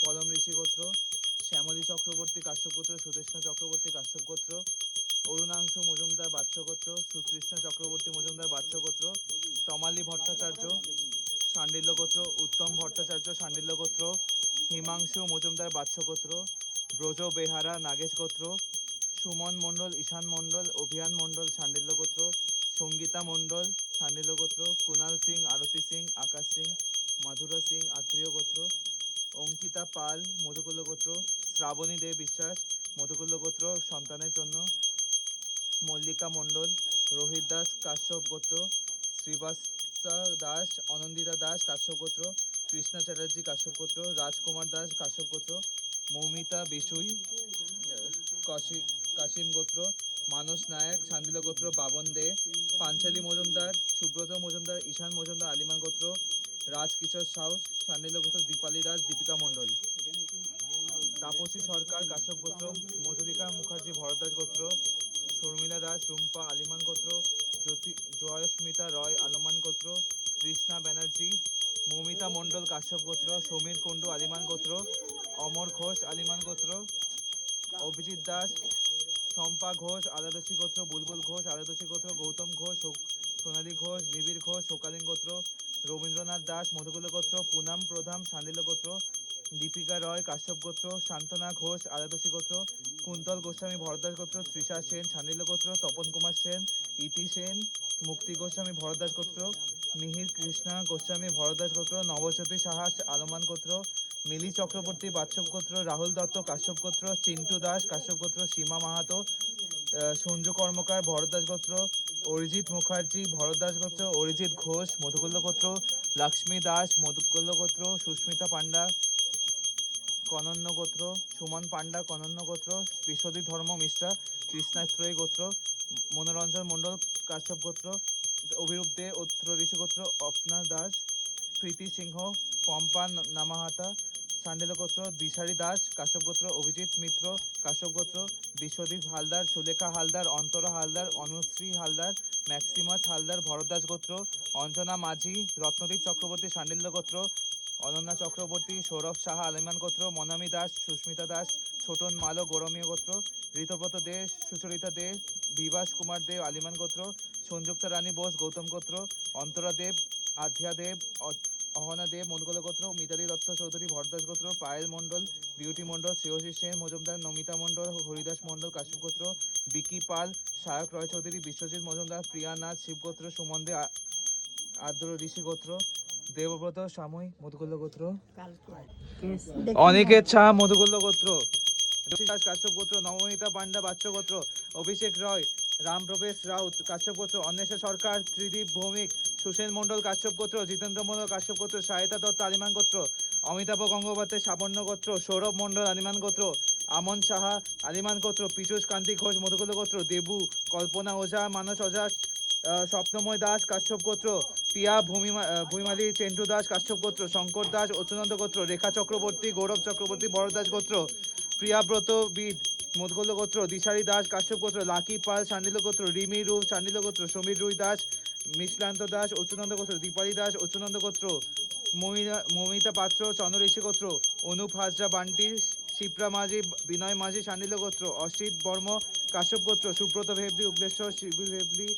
পলম ঋষি গোত্র, শ্যামলী চক্রবর্তী কাশ্যপ গোত্র, সুদেষ্ণা চক্রবর্তী কাশ্যপ গোত্র, অরুণাংশু মজুমদার বাচ্চ গোত্র, সুকৃষ্ণ চক্রবর্তী মজুমদার বাচ্চ গোত্র, তমালী ভট্টাচার্য শাণ্ডিল্য গোত্র, উত্তম ভট্টাচার্য শাণ্ডিল্য গোত্র, হিমাংশু মজুমদার বাচ্চ গোত্র, ব্রজ বেহারা নাগেশ গোত্র, সুমন মণ্ডল ঈশান মণ্ডল অভিয়ান মণ্ডল শাণ্ডিল্য গোত্র, সঙ্গীতা মণ্ডল শাণ্ডিল্য গোত্র, কুণাল সিং আরতি সিং আকাশ সিং মাধুরা সিং আত্রেয় গোত্র, অঙ্কিতা পাল মধুকুল্ল গোত্র, শ্রাবণী দে বিশ্বাস মধুকুল্ল গোত্র সন্তানের জন্য, মল্লিকা মণ্ডল, রোহিত দাস কাশ্যপ গোত্র, শ্রীবাস্তা দাস অনন্দিতা দাস কাশ্যপ গোত্র, কৃষ্ণা চ্যাটার্জি কাশ্যপ গোত্র, রাজকুমার দাস কাশ্যপ গোত্র, মৌমিতা বিশুই কাশিম গোত্র, মানস নায়ক শাণ্ডিল্য গোত্র বাবন দে, পাঞ্চালী মজুমদার, সুব্রত মজুমদার, ঈশান মজুমদার আলিমান গোত্র, রাজকিশোর সাউ শাণ্ডিল্য গোত্র, দীপালি দাস দীপিকা মণ্ডল, তাপসী সরকার কাশ্যপ গোত্র, মধুলিকা মুখার্জি ভরদ্বাজ গোত্র, শর্মিলা দাস রুম্পা আলিমান গোত্র, জয়স্মিতা রয় আলমান গোত্র, কৃষ্ণা ব্যানার্জি, মৌমিতা মণ্ডল কাশ্যপ গোত্র, সমীর কুণ্ডু আলিমান গোত্র, অমর ঘোষ আলিমান গোত্র, অভিজিৎ দাস, শম্পা ঘোষ আলাদসী গোত্র, বুলবুল ঘোষ আলাদসী গোত্র, গৌতম ঘোষ, সোনালী ঘোষ, নিবিড় ঘোষ শোকালীন গোত্র, রবীন্দ্রনাথ দাস মধুকুল গোত্র, পুনাম প্রধান শাণ্ডিল্য গোত্র, দীপিকা রয় কাশ্যপ গোত্র, শান্তনা ঘোষ আলাদসী গোত্র, কুন্তল গোস্বামী ভরদ্বাজ গোত্র, তৃষা সেন শাণ্ডিল্য গোত্র, তপন কুমার সেন, ইতি সেন, মুক্তি গোস্বামী ভরদ্বাজ গোত্র, মিহির কৃষ্ণা গোস্বামী ভরদ্বাজ গোত্র, নবজ্যোতি সাহা আলমান গোত্র, মিলি চক্রবর্তী বাচ্চব গোত্র, রাহুল দত্ত কাশ্যপ গোত্র, চিন্টু দাস কাশ্যপ গোত্র, সীমা মাহাতো সঞ্জু কর্মকার ভরদ্বাজ গোত্র, অরিজিৎ মুখার্জি ভরদ্বাজ গোত্র, অরিজিৎ ঘোষ মধুকুল্ল গোত্র, লক্ষ্মী দাস মধুকুল্ল গোত্র, সুস্মিতা পান্ডা কনন্য গোত্র, সুমন পান্ডা কনন্য গোত্র, বিশ্বজিৎ ধর্ম মিশ্রা কৃষ্ণাত্রয়ী গোত্র, মনোরঞ্জন মণ্ডল কাশ্যপ গোত্র, অভিরূপ দে উত্তর ঋষি গোত্র, অপনা দাস, প্রীতি সিংহ পম্পা নামাহাতা শাণ্ডিল্য গোত্র, দিশারি দাস কাশ্যপ গোত্র, অভিজিৎ মিত্র কাশ্যপ গোত্র, বিশ্বজিৎ হালদার, সুলেখা হালদার, অন্তরা হালদার, অনুশ্রী হালদার, ম্যাক্সিমাস হালদার ভরদ্বাজ গোত্র, অঞ্জনা মাঝি, রত্নদীপ চক্রবর্তী শাণ্ডিল্য গোত্র, অনন্যা চক্রবর্তী, সৌরভ সাহা আলিমান গোত্র, মনামী দাস, সুস্মিতা দাস, ছোটন মালো গৌরমীয় গোত্র, ঋতব্রত দে, সুচরিতা দে, বিভাস কুমার দেব আলিমান গোত্র, সংযুক্তা রানী বোস গৌতম গোত্র, অন্তরা দেব, আধ্যা দেব, অহনা দেব মধুকুল গোত্র, মিতালি দত্ত চৌধুরী ভরদ্বাজ গোত্র, পায়েল মণ্ডল, বিউটি মণ্ডল, শ্রেয়সী সেন মজুমদার, নমিতা মণ্ডল, হরিদাস মণ্ডল কাশ্যপ গোত্র, বিকি পাল, সায়ক রয় চৌধুরী, বিশ্বজিৎ মজুমদার, প্রিয়া নাথ শিবগোত্র, সুমন দে আদ্র ঋষি গোত্র, দেবব্রত সাময়ী মধুকুল্ল গোত্র, অনিকেত শাহ মধুকুল্ল গোত্র, কাশ্যপ গোত্র, নবনীতা পান্ডা বাচ্চ গোত্র, অভিষেক রয়, রামপ্রবেশ রাউত কাশ্যপ গোত্র, অন্বেষা সরকার, ত্রিদীপ ভৌমিক, সুসেন মণ্ডল কাশ্যপ গোত্র, জিতেন্দ্র মণ্ডল কাশ্যপ গোত্র, সায়তা দত্ত আলিমান গোত্র, অমিতাভ গঙ্গোপাধ্যায় সাবর্ণ গোত্র, সৌরভ মণ্ডল আলিমান গোত্র, আমন সাহা আলিমান গোত্র, পীযুষ কান্তি ঘোষ মধুকুল্ল গোত্র, দেবু, কল্পনা ওঝা, মানস ওঝা, স্বপ্নময় দাস কাশ্যপ গোত্র, পিয়া ভূমিমালী চেন্টু দাস কাশ্যপ গোত্র, শঙ্কর দাস অচ্যুতানন্দ গোত্র, রেখা চক্রবর্তী, গৌরব চক্রবর্তী ভরদ্বাজ গোত্র, প্রিয়াব্রত বিদ মধুকুল্ল গোত্র, দিশারি দাস কাশ্যপ গোত্র, লাকি পাল শাণ্ডিল্য গোত্র, রিমি রু শাণ্ডিল্য গোত্র, সমীর রুই দাস মিশ্রান্ত দাস অচ্যুতানন্দ গোত্র, দীপালি দাস অচ্যুতানন্দ গোত্র, মৌমিতা পাত্র চন্দ্র ঋষি গোত্র, অনুপ হাজরা বান্টি, শিপ্রা মাঝি, বিনয় মাঝি শাণ্ডিল্য গোত্র, অসিত বর্ম কাশ্যপ গোত্র, সুব্রত ভেবলি, উগ্রেশ্বর শিবি ভেবলি